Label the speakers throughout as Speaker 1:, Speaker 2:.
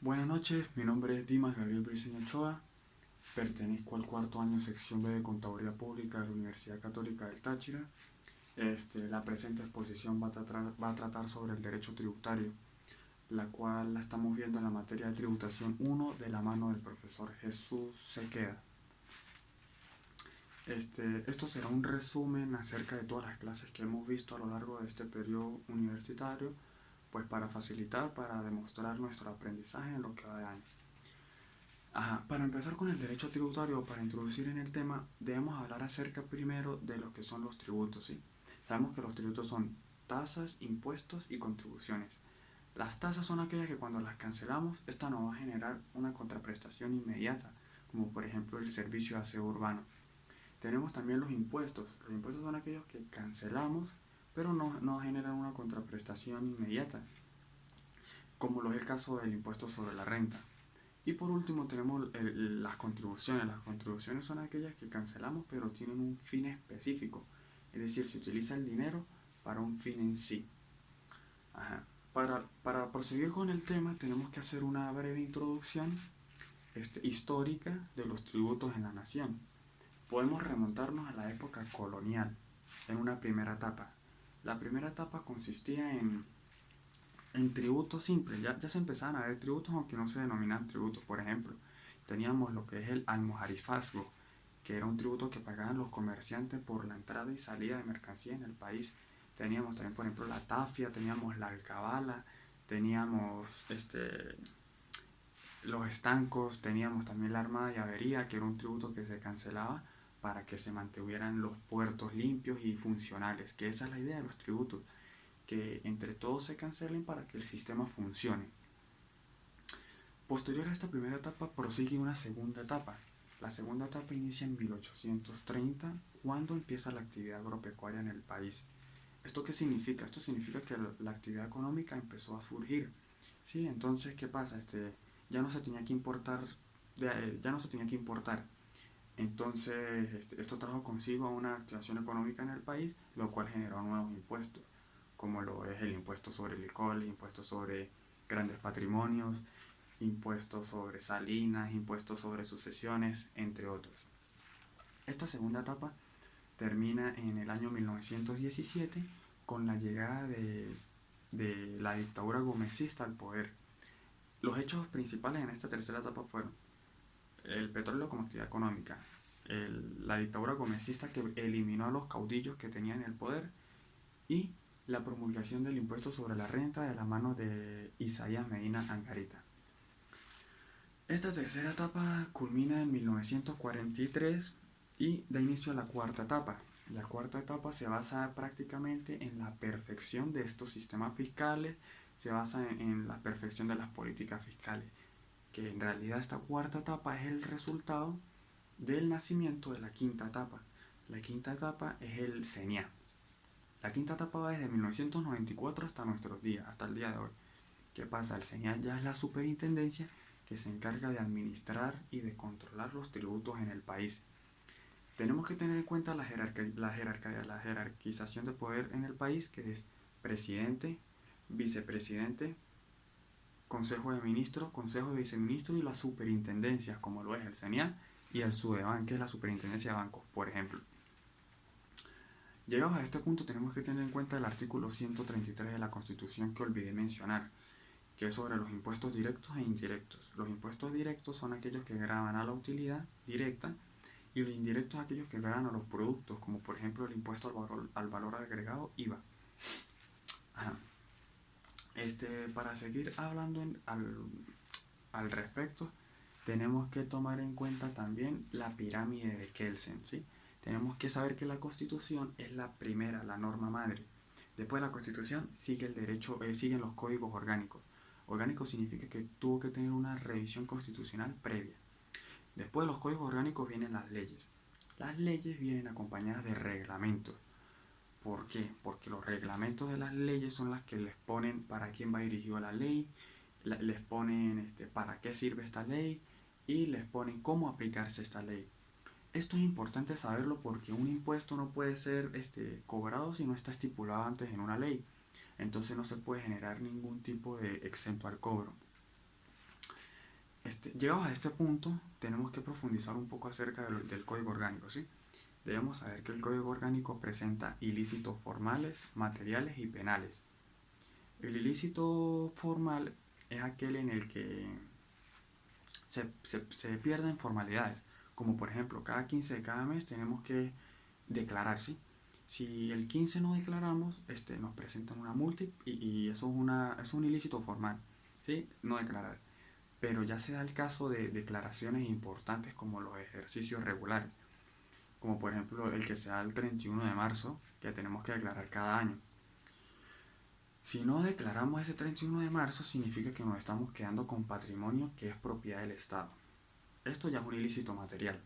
Speaker 1: Buenas noches, mi nombre es Dimas Gabriel Briceño Ochoa, pertenezco al cuarto año sección B de Contaduría Pública de la Universidad Católica del Táchira. La presente exposición va a tratar sobre el derecho tributario, la cual la estamos viendo en la materia de tributación 1 de la mano del profesor Jesús Sequeda. Esto será un resumen acerca de todas las clases que hemos visto a lo largo de este periodo universitario, pues para facilitar, para demostrar nuestro aprendizaje en lo que va de año. Para empezar con el derecho tributario, para introducir en el tema, debemos hablar acerca primero de lo que son los tributos, ¿sí? Sabemos que los tributos son tasas, impuestos y contribuciones. Las tasas son aquellas que cuando las cancelamos, esta nos va a generar una contraprestación inmediata, como por ejemplo el servicio de aseo urbano. Tenemos también los impuestos. Los impuestos son aquellos que cancelamos, pero no generan una contraprestación inmediata, como lo es el caso del impuesto sobre la renta. Y por último tenemos las contribuciones. Las contribuciones son aquellas que cancelamos pero tienen un fin específico. Es decir, se utiliza el dinero para un fin en sí. Ajá. Para proseguir con el tema tenemos que hacer una breve introducción histórica de los tributos en la nación. Podemos remontarnos a la época colonial en una primera etapa. La primera etapa consistía en tributos simples. Ya se empezaban a ver tributos aunque no se denominan tributos. Por ejemplo, teníamos lo que es el almojarifazgo, que era un tributo que pagaban los comerciantes por la entrada y salida de mercancía en el país. Teníamos también, por ejemplo, la tafia, teníamos la alcabala, teníamos los estancos, teníamos también la armada y avería, que era un tributo que se cancelaba para que se mantuvieran los puertos limpios y funcionales, que esa es la idea de los tributos, que entre todos se cancelen para que el sistema funcione. Posterior a esta primera etapa prosigue una segunda etapa. La segunda etapa inicia en 1830, cuando empieza la actividad agropecuaria en el país. ¿Esto qué significa? Esto significa que la actividad económica empezó a surgir. ¿Sí? Entonces, ¿qué pasa? Ya no se tenía que importar, ya no se tenía que importar. Entonces, esto trajo consigo una activación económica en el país, lo cual generó nuevos impuestos, como lo es el impuesto sobre el licor, el impuesto sobre grandes patrimonios, impuestos sobre salinas, impuestos sobre sucesiones, entre otros. Esta segunda etapa termina en el año 1917 con la llegada de la dictadura gomecista al poder. Los hechos principales en esta tercera etapa fueron el petróleo como actividad económica, la dictadura gomecista que eliminó a los caudillos que tenían el poder y la promulgación del impuesto sobre la renta de la mano de Isaías Medina Angarita. Esta tercera etapa culmina en 1943 y da inicio a la cuarta etapa. La cuarta etapa se basa prácticamente en la perfección de estos sistemas fiscales, se basa en la perfección de las políticas fiscales, que en realidad esta cuarta etapa es el resultado del nacimiento de la quinta etapa. La quinta etapa es el CENIA. La quinta etapa va desde 1994 hasta nuestros días, hasta el día de hoy. ¿Qué pasa? El CENIA ya es la superintendencia que se encarga de administrar y de controlar los tributos en el país. Tenemos que tener en cuenta la jerarquización de poder en el país, que es presidente, vicepresidente, consejo de ministros, consejo de viceministros y las superintendencias, como lo es el CENIA y el SUDEBAN, que es la superintendencia de bancos, por ejemplo. Llegados a este punto tenemos que tener en cuenta el artículo 133 de la Constitución que olvidé mencionar, que es sobre los impuestos directos e indirectos. Los impuestos directos son aquellos que gravan a la utilidad directa y los indirectos aquellos que gravan a los productos, como por ejemplo el impuesto al valor agregado IVA. Ajá. Para seguir hablando al respecto, tenemos que tomar en cuenta también la pirámide de Kelsen, ¿sí? Tenemos que saber que la Constitución es la primera, la norma madre. Después de la Constitución sigue el derecho, siguen los códigos orgánicos. Orgánico significa que tuvo que tener una revisión constitucional previa. Después de los códigos orgánicos vienen las leyes. Las leyes vienen acompañadas de reglamentos. ¿Por qué? Porque los reglamentos de las leyes son las que les ponen para quién va dirigido la ley, les ponen para qué sirve esta ley y les ponen cómo aplicarse esta ley. Esto es importante saberlo porque un impuesto no puede ser cobrado si no está estipulado antes en una ley. Entonces no se puede generar ningún tipo de exento al cobro. Llegados a este punto, tenemos que profundizar un poco acerca del Código Orgánico, ¿sí? Debemos saber que el Código Orgánico presenta ilícitos formales, materiales y penales. El ilícito formal es aquel en el que se pierden formalidades, como por ejemplo, cada 15 de cada mes tenemos que declarar, ¿sí? Si el 15 no declaramos, nos presentan una multa y eso es un ilícito formal, ¿sí? No declarar. Pero ya se da el caso de declaraciones importantes como los ejercicios regulares, como por ejemplo el que se da el 31 de marzo, que tenemos que declarar cada año. Si no declaramos ese 31 de marzo, significa que nos estamos quedando con patrimonio que es propiedad del Estado. Esto ya es un ilícito material.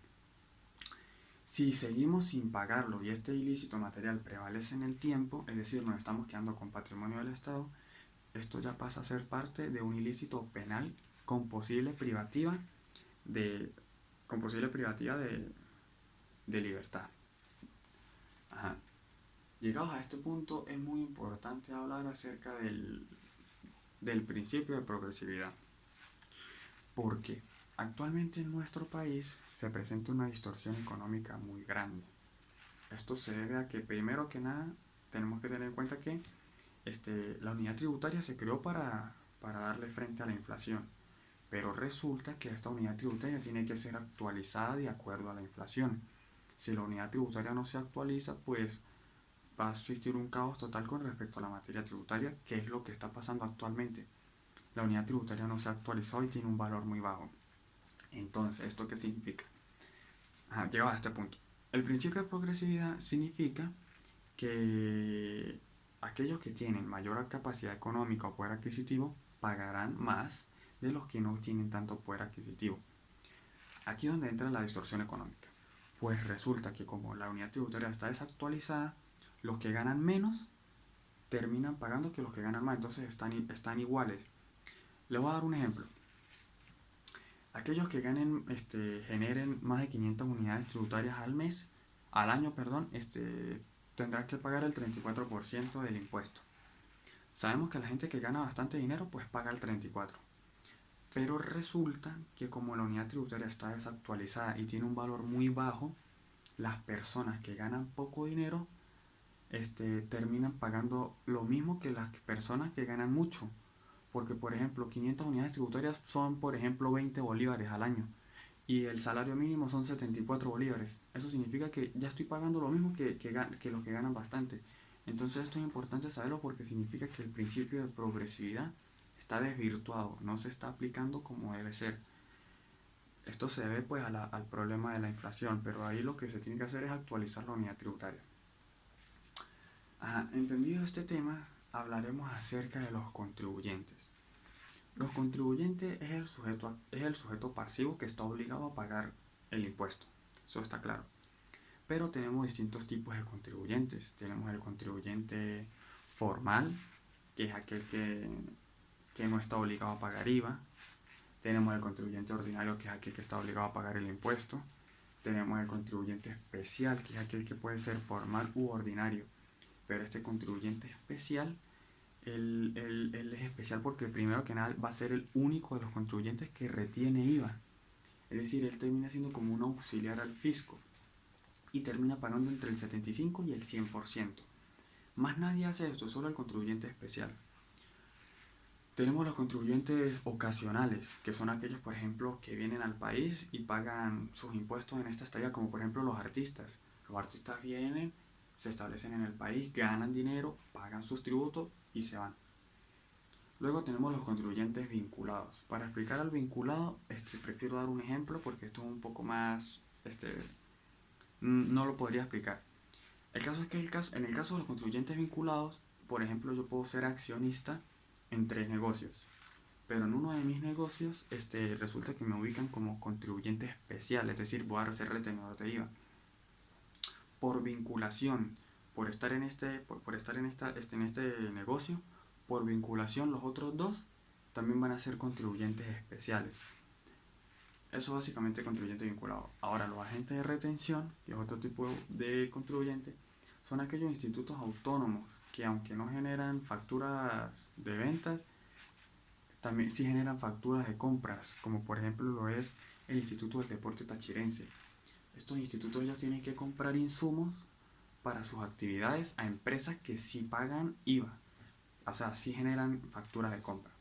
Speaker 1: Si seguimos sin pagarlo y este ilícito material prevalece en el tiempo, es decir, nos estamos quedando con patrimonio del Estado, esto ya pasa a ser parte de un ilícito penal con posible privativa de, de libertad. Ajá. Llegados a este punto, es muy importante hablar acerca del principio de progresividad. Porque actualmente en nuestro país se presenta una distorsión económica muy grande. Esto se debe a que, primero que nada, tenemos que tener en cuenta que la unidad tributaria se creó para darle frente a la inflación. Pero resulta que esta unidad tributaria tiene que ser actualizada de acuerdo a la inflación. Si la unidad tributaria no se actualiza, pues va a existir un caos total con respecto a la materia tributaria, que es lo que está pasando actualmente. La unidad tributaria no se ha actualizado y tiene un valor muy bajo. Entonces, ¿esto qué significa? Llegado a este punto. El principio de progresividad significa que aquellos que tienen mayor capacidad económica o poder adquisitivo pagarán más de los que no tienen tanto poder adquisitivo. Aquí es donde entra la distorsión económica. Pues resulta que como la unidad tributaria está desactualizada, los que ganan menos terminan pagando que los que ganan más, entonces están iguales. Les voy a dar un ejemplo. Aquellos que generen más de 500 unidades tributarias al año, tendrán que pagar el 34% del impuesto. Sabemos que la gente que gana bastante dinero, pues paga el 34%. Pero resulta que como la unidad tributaria está desactualizada y tiene un valor muy bajo, las personas que ganan poco dinero, terminan pagando lo mismo que las personas que ganan mucho. Porque, por ejemplo, 500 unidades tributarias son, por ejemplo, 20 bolívares al año. Y el salario mínimo son 74 bolívares. Eso significa que ya estoy pagando lo mismo que los que ganan bastante. Entonces esto es importante saberlo porque significa que el principio de progresividad está desvirtuado, no se está aplicando como debe ser. Esto se debe pues al problema de la inflación, pero ahí lo que se tiene que hacer es actualizar la unidad tributaria. Entendido este tema, hablaremos acerca de los contribuyentes. Los contribuyentes es el sujeto pasivo que está obligado a pagar el impuesto, eso está claro. Pero tenemos distintos tipos de contribuyentes. Tenemos el contribuyente formal, que es aquel que no está obligado a pagar IVA. Tenemos el contribuyente ordinario, que es aquel que está obligado a pagar el impuesto. Tenemos el contribuyente especial, que es aquel que puede ser formal u ordinario. Pero este contribuyente especial, él es especial porque primero que nada va a ser el único de los contribuyentes que retiene IVA. Es decir, él termina siendo como un auxiliar al fisco y termina pagando entre el 75 y el 100%. Más nadie hace esto, solo el contribuyente especial. Tenemos los contribuyentes ocasionales, que son aquellos, por ejemplo, que vienen al país y pagan sus impuestos en esta estadía, como por ejemplo los artistas. Los artistas vienen, se establecen en el país, ganan dinero, pagan sus tributos y se van. Luego tenemos los contribuyentes vinculados. Para explicar al vinculado, prefiero dar un ejemplo porque esto es un poco más, no lo podría explicar. El caso es que en el caso de los contribuyentes vinculados, por ejemplo, yo puedo ser accionista en 3 negocios, pero en uno de mis negocios resulta que me ubican como contribuyente especial, es decir, voy a ser retenedor de IVA. Por vinculación, por estar en este negocio, por vinculación los otros 2 también van a ser contribuyentes especiales. Eso básicamente contribuyente vinculado. Ahora, los agentes de retención, que es otro tipo de contribuyente, son aquellos institutos autónomos que aunque no generan facturas de ventas, También sí generan facturas de compras, como por ejemplo lo es el Instituto del Deporte Tachirense. Estos institutos ellos tienen que comprar insumos para sus actividades a empresas que sí pagan IVA, o sea, sí generan facturas de compra.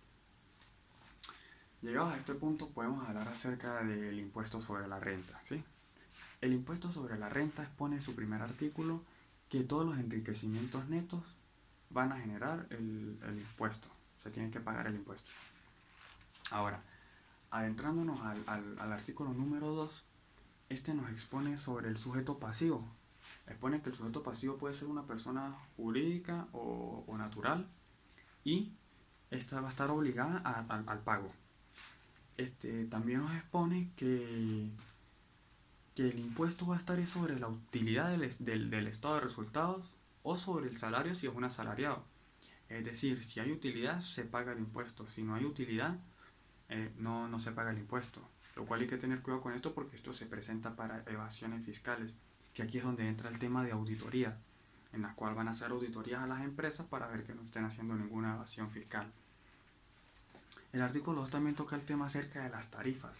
Speaker 1: Llegados a este punto podemos hablar acerca del impuesto sobre la renta, ¿sí? El impuesto sobre la renta expone en su primer artículo que todos los enriquecimientos netos van a generar el impuesto, se tiene que pagar el impuesto. Ahora, adentrándonos al artículo número 2, este nos expone sobre el sujeto pasivo. Expone que el sujeto pasivo puede ser una persona jurídica o natural y esta va a estar obligada al pago. También nos expone que el impuesto va a estar sobre la utilidad del estado de resultados o sobre el salario si es un asalariado. Es decir, si hay utilidad se paga el impuesto, si no hay utilidad no se paga el impuesto. Lo cual hay que tener cuidado con esto porque esto se presenta para evasiones fiscales, que aquí es donde entra el tema de auditoría, en la cual van a hacer auditorías a las empresas para ver que no estén haciendo ninguna evasión fiscal. El artículo 2 también toca el tema acerca de las tarifas,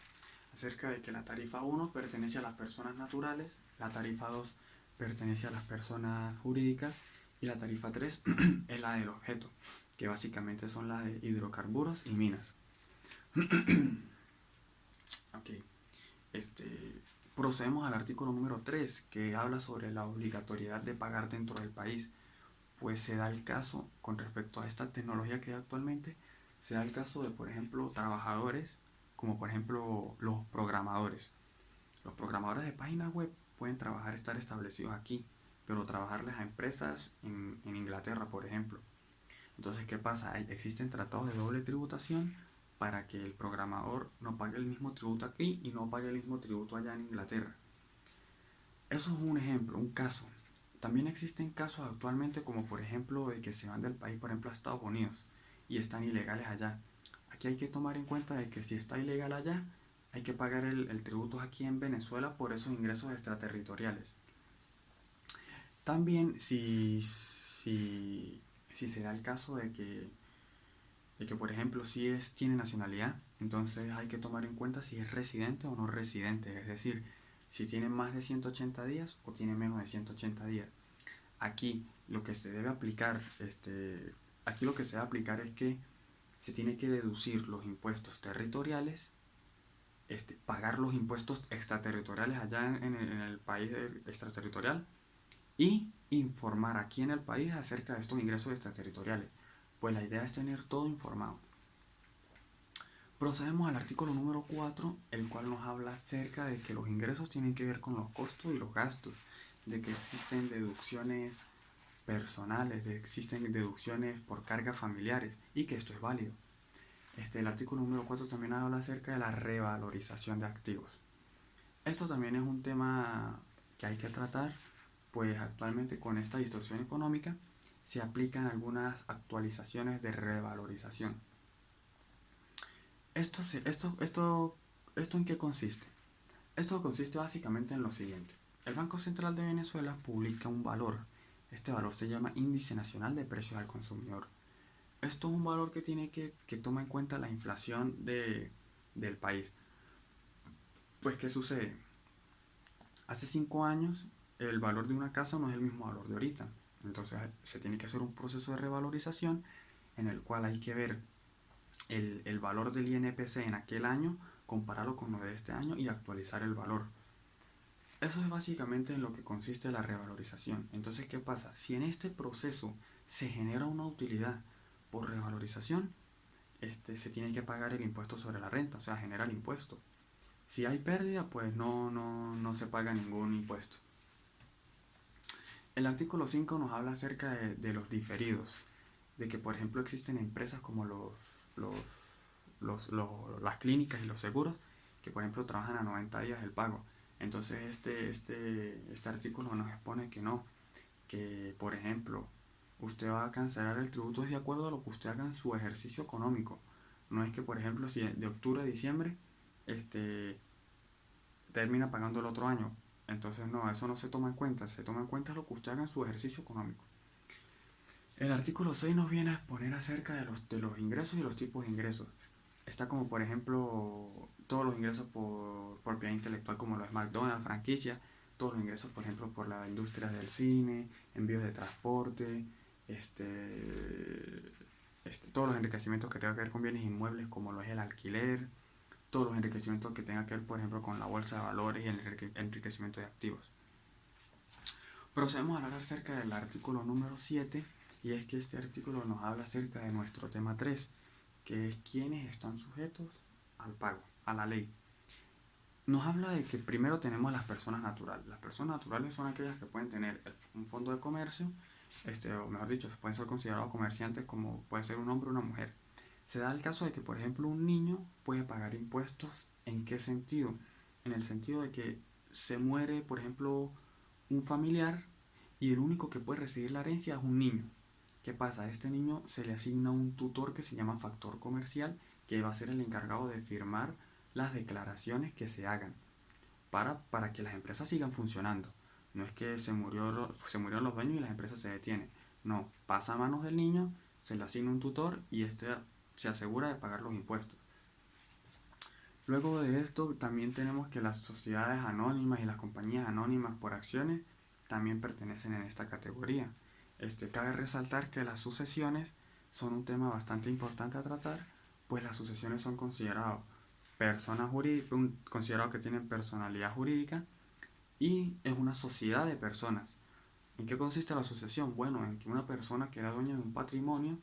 Speaker 1: acerca de que la tarifa 1 pertenece a las personas naturales, la tarifa 2 pertenece a las personas jurídicas y la tarifa 3 es la del objeto, que básicamente son las de hidrocarburos y minas. Ok, procedemos al artículo número 3, que habla sobre la obligatoriedad de pagar dentro del país. Pues se da el caso, con respecto a esta tecnología que hay actualmente, se da el caso de, por ejemplo, trabajadores, como por ejemplo los programadores. Los programadores de páginas web pueden trabajar, estar establecidos aquí, pero trabajarles a empresas en Inglaterra, por ejemplo. Entonces, ¿qué pasa? Existen tratados de doble tributación para que el programador no pague el mismo tributo aquí y no pague el mismo tributo allá en Inglaterra. Eso es un ejemplo, un caso. También existen casos actualmente como por ejemplo de que se van del país, por ejemplo, a Estados Unidos y están ilegales allá. Aquí hay que tomar en cuenta de que si está ilegal allá, hay que pagar el tributo aquí en Venezuela por esos ingresos extraterritoriales. También si se da el caso de que por ejemplo tiene nacionalidad, entonces hay que tomar en cuenta si es residente o no residente, es decir, si tiene más de 180 días o tiene menos de 180 días. Aquí lo que se debe aplicar, aquí lo que se debe aplicar es que se tiene que deducir los impuestos territoriales, pagar los impuestos extraterritoriales allá en el país extraterritorial y informar aquí en el país acerca de estos ingresos extraterritoriales. Pues la idea es tener todo informado. Procedemos al artículo número 4, el cual nos habla acerca de que los ingresos tienen que ver con los costos y los gastos, de que existen deducciones personales, de que existen deducciones por cargas familiares y que esto es válido. El artículo número 4 también habla acerca de la revalorización de activos. Esto también es un tema que hay que tratar, pues actualmente con esta distorsión económica se aplican algunas actualizaciones de revalorización. ¿Esto en qué consiste? Esto consiste básicamente en lo siguiente. El Banco Central de Venezuela publica un valor. Este valor se llama Índice Nacional de Precios al Consumidor. Esto es un valor que toma en cuenta la inflación del país. Pues, ¿qué sucede? Hace 5 años el valor de una casa no es el mismo valor de ahorita. Entonces se tiene que hacer un proceso de revalorización en el cual hay que ver el valor del INPC en aquel año, compararlo con lo de este año y actualizar el valor. Eso es básicamente en lo que consiste la revalorización. Entonces, ¿qué pasa? Si en este proceso se genera una utilidad por revalorización, se tiene que pagar el impuesto sobre la renta, o sea, genera el impuesto. Si hay pérdida, pues no se paga ningún impuesto. El artículo 5 nos habla acerca de los diferidos, de que por ejemplo existen empresas como las clínicas y los seguros, que por ejemplo trabajan a 90 días el pago. Entonces este artículo nos expone que no, que por ejemplo usted va a cancelar el tributo de acuerdo a lo que usted haga en su ejercicio económico. No es que por ejemplo si de octubre a diciembre termina pagando el otro año. Entonces no, eso no se toma en cuenta, se toma en cuenta lo que usted haga en su ejercicio económico. El artículo 6 nos viene a exponer acerca de los ingresos y los tipos de ingresos. Está como por ejemplo todos los ingresos por propiedad intelectual como lo es McDonald's, franquicia, todos los ingresos por ejemplo por la industria del cine, envíos de transporte, todos los enriquecimientos que tengan que ver con bienes inmuebles como lo es el alquiler, todos los enriquecimientos que tengan que ver por ejemplo con la bolsa de valores y el enriquecimiento de activos. Procedemos a hablar acerca del artículo número 7 y es que este artículo nos habla acerca de nuestro tema 3, que es quiénes están sujetos al pago, a la ley. Nos habla de que primero tenemos a las personas naturales. Las personas naturales son aquellas que pueden tener un fondo de comercio, o mejor dicho, pueden ser considerados comerciantes como puede ser un hombre o una mujer. Se da el caso de que, por ejemplo, un niño puede pagar impuestos. ¿En qué sentido? En el sentido de que se muere, por ejemplo, un familiar y el único que puede recibir la herencia es un niño. ¿Qué pasa? A este niño se le asigna un tutor que se llama factor comercial, que va a ser el encargado de firmar las declaraciones que se hagan para que las empresas sigan funcionando. No es que se murieron los dueños y las empresas se detienen. No, pasa a manos del niño, se le asigna un tutor y este se asegura de pagar los impuestos. Luego de esto también tenemos que las sociedades anónimas y las compañías anónimas por acciones también pertenecen en esta categoría. Cabe resaltar que las sucesiones son un tema bastante importante a tratar, pues las sucesiones son consideradas personas jurídicas, considerado que tienen personalidad jurídica y es una sociedad de personas. ¿En qué consiste la sucesión? Bueno, en que una persona que era dueña de un patrimonio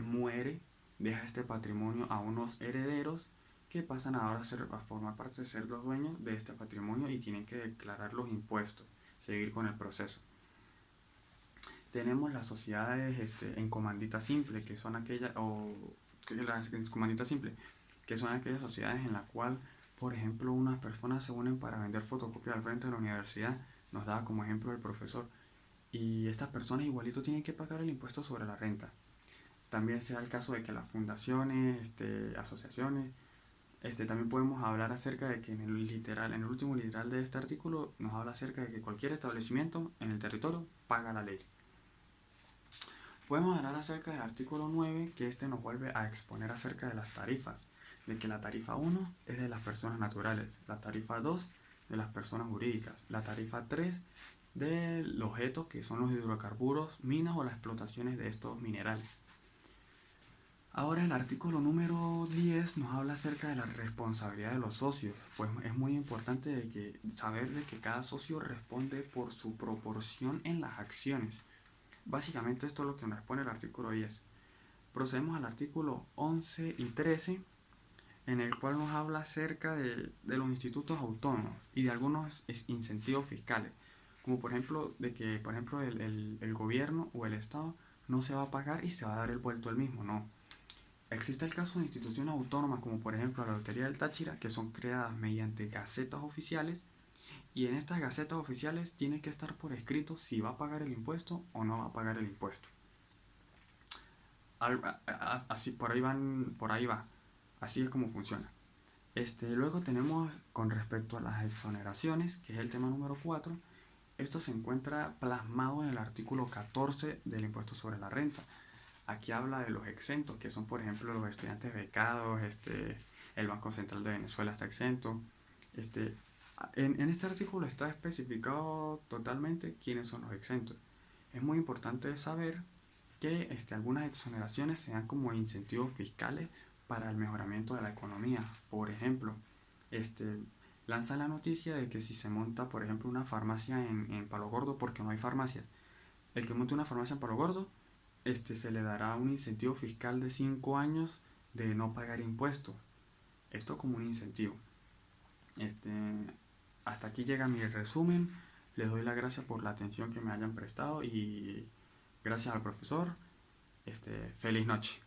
Speaker 1: muere, deja este patrimonio a unos herederos que pasan ahora a formar parte de ser los dueños de este patrimonio y tienen que declarar los impuestos, seguir con el proceso. Tenemos las sociedades en comandita simple, que son aquellas, que son aquellas sociedades en las cuales, por ejemplo, unas personas se unen para vender fotocopias al frente de la universidad, nos daba como ejemplo el profesor, y estas personas igualito tienen que pagar el impuesto sobre la renta. También se da el caso de que las fundaciones, asociaciones, también podemos hablar acerca de que en el último literal de este artículo nos habla acerca de que cualquier establecimiento en el territorio paga la ley. Podemos hablar acerca del artículo 9, que nos vuelve a exponer acerca de las tarifas, de que la tarifa 1 es de las personas naturales, la tarifa 2 de las personas jurídicas, la tarifa 3 del objeto que son los hidrocarburos, minas o las explotaciones de estos minerales. Ahora el artículo número 10 nos habla acerca de la responsabilidad de los socios, pues es muy importante saber de que cada socio responde por su proporción en las acciones. Básicamente esto es lo que nos expone el artículo 10. Procedemos al artículo 11 y 13, en el cual nos habla acerca de los institutos autónomos y de algunos incentivos fiscales, como por ejemplo de que el gobierno o el Estado no se va a pagar y se va a dar el vuelto el mismo, no. Existe el caso de instituciones autónomas como por ejemplo la Lotería del Táchira, que son creadas mediante gacetas oficiales, y en estas gacetas oficiales tiene que estar por escrito si va a pagar el impuesto o no va a pagar el impuesto. Así por ahí va. Así es como funciona. Luego tenemos con respecto a las exoneraciones, que es el tema número 4. Esto se encuentra plasmado en el artículo 14 del impuesto sobre la renta. Aquí habla de los exentos, que son por ejemplo los estudiantes becados, el Banco Central de Venezuela está exento. En este artículo está especificado totalmente quiénes son los exentos. Es muy importante saber que algunas exoneraciones se dan como incentivos fiscales para el mejoramiento de la economía. Por ejemplo, lanza la noticia de que si se monta, por ejemplo, una farmacia en Palo Gordo, porque no hay farmacias, el que monte una farmacia en Palo Gordo, se le dará un incentivo fiscal de 5 años de no pagar impuestos. Esto como un incentivo. Hasta aquí llega mi resumen. Les doy las gracias por la atención que me hayan prestado y gracias al profesor. Feliz noche.